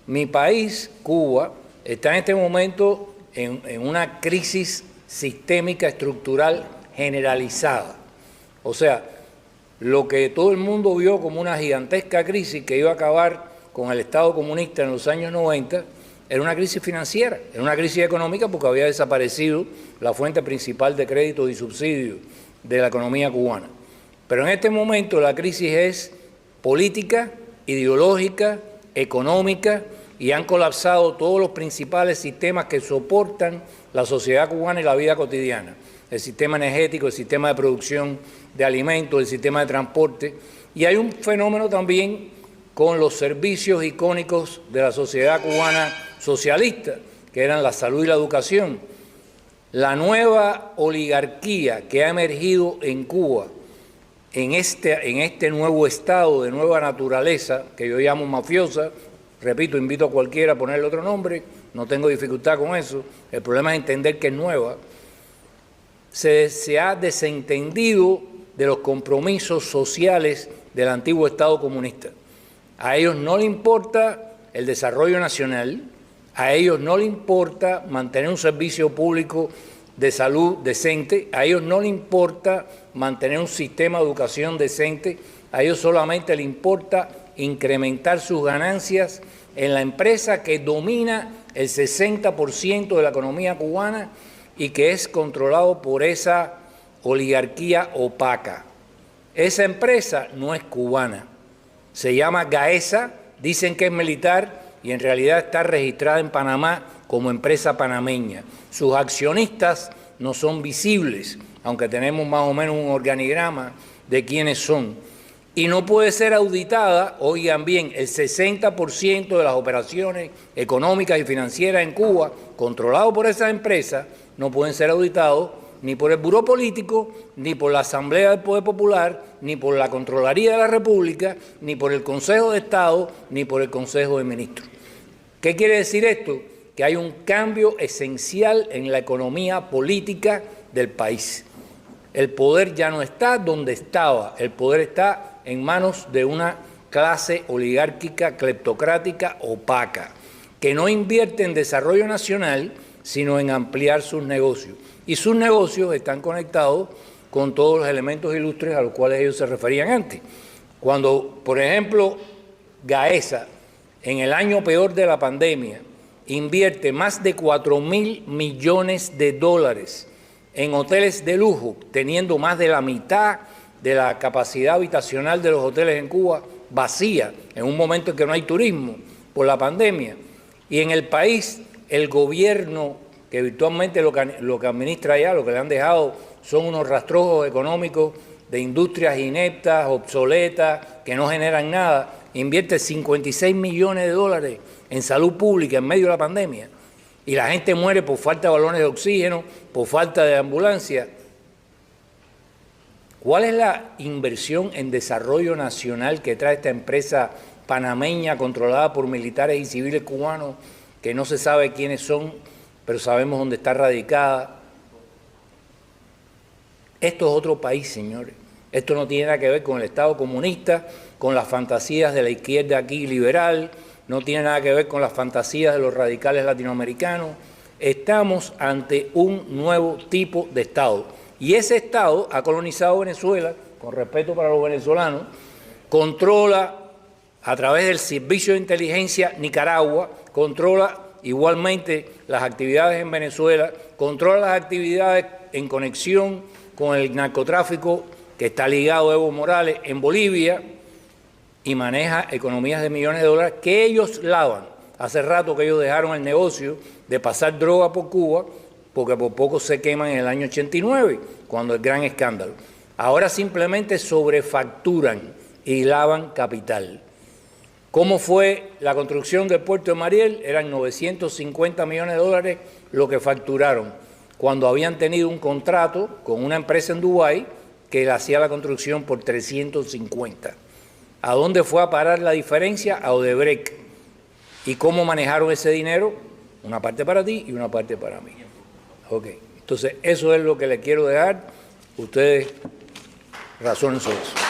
Mi país, Cuba, está en este momento en una crisis sistémica estructural generalizada. O sea, lo que todo el mundo vio como una gigantesca crisis que iba a acabar con el Estado comunista en los años 90, era una crisis financiera, era una crisis económica porque había desaparecido la fuente principal de crédito y subsidio de la economía cubana. Pero en este momento la crisis es política, ideológica, económica, y han colapsado todos los principales sistemas que soportan la sociedad cubana y la vida cotidiana. El sistema energético, el sistema de producción de alimentos, el sistema de transporte. Y hay un fenómeno también con los servicios icónicos de la sociedad cubana socialista, que eran la salud y la educación. La nueva oligarquía que ha emergido en Cuba, en este nuevo estado de nueva naturaleza, que yo llamo mafiosa, repito, invito a cualquiera a ponerle otro nombre, no tengo dificultad con eso, el problema es entender que es nueva, se ha desentendido de los compromisos sociales del antiguo Estado comunista. A ellos no les importa el desarrollo nacional, a ellos no les importa mantener un servicio público de salud decente, a ellos no les importa mantener un sistema de educación decente, a ellos solamente les importa incrementar sus ganancias en la empresa que domina el 60% de la economía cubana y que es controlado por esa oligarquía opaca. Esa empresa no es cubana, se llama Gaesa, dicen que es militar y en realidad está registrada en Panamá como empresa panameña. Sus accionistas no son visibles, aunque tenemos más o menos un organigrama de quiénes son. Y no puede ser auditada, oigan bien, el 60% de las operaciones económicas y financieras en Cuba, controlado por esas empresas, no pueden ser auditados ni por el Buró Político, ni por la Asamblea del Poder Popular, ni por la Contraloría de la República, ni por el Consejo de Estado, ni por el Consejo de Ministros. ¿Qué quiere decir esto? Que hay un cambio esencial en la economía política del país. El poder ya no está donde estaba, el poder está en manos de una clase oligárquica, cleptocrática, opaca, que no invierte en desarrollo nacional, sino en ampliar sus negocios. Y sus negocios están conectados con todos los elementos ilustres a los cuales ellos se referían antes. Cuando, por ejemplo, Gaesa, en el año peor de la pandemia, invierte más de 4.000 millones de dólares en hoteles de lujo, teniendo más de la mitad de la capacidad habitacional de los hoteles en Cuba vacía, en un momento en que no hay turismo por la pandemia. Y en el país, el gobierno, que virtualmente lo que administra allá, lo que le han dejado son unos rastrojos económicos de industrias ineptas, obsoletas, que no generan nada, invierte 56 millones de dólares en salud pública en medio de la pandemia. Y la gente muere por falta de balones de oxígeno, por falta de ambulancia. ¿Cuál es la inversión en desarrollo nacional que trae esta empresa panameña controlada por militares y civiles cubanos que no se sabe quiénes son, pero sabemos dónde está radicada? Esto es otro país, señores. Esto no tiene nada que ver con el Estado comunista, con las fantasías de la izquierda aquí liberal, no tiene nada que ver con las fantasías de los radicales latinoamericanos. Estamos ante un nuevo tipo de Estado. Y ese Estado ha colonizado Venezuela, con respeto para los venezolanos, controla a través del Servicio de Inteligencia Nicaragua, controla igualmente las actividades en Venezuela, controla las actividades en conexión con el narcotráfico que está ligado a Evo Morales en Bolivia, y maneja economías de millones de dólares que ellos lavan. Hace rato que ellos dejaron el negocio de pasar droga por Cuba, porque por poco se queman en el año 89, cuando el gran escándalo. Ahora simplemente sobrefacturan y lavan capital. ¿Cómo fue la construcción del puerto de Mariel? Eran 950 millones de dólares lo que facturaron, cuando habían tenido un contrato con una empresa en Dubái que le hacía la construcción por 350. ¿A dónde fue a parar la diferencia? A Odebrecht. ¿Y cómo manejaron ese dinero? Una parte para ti y una parte para mí. Ok, entonces eso es lo que le quiero dejar. Ustedes razonen sobre eso.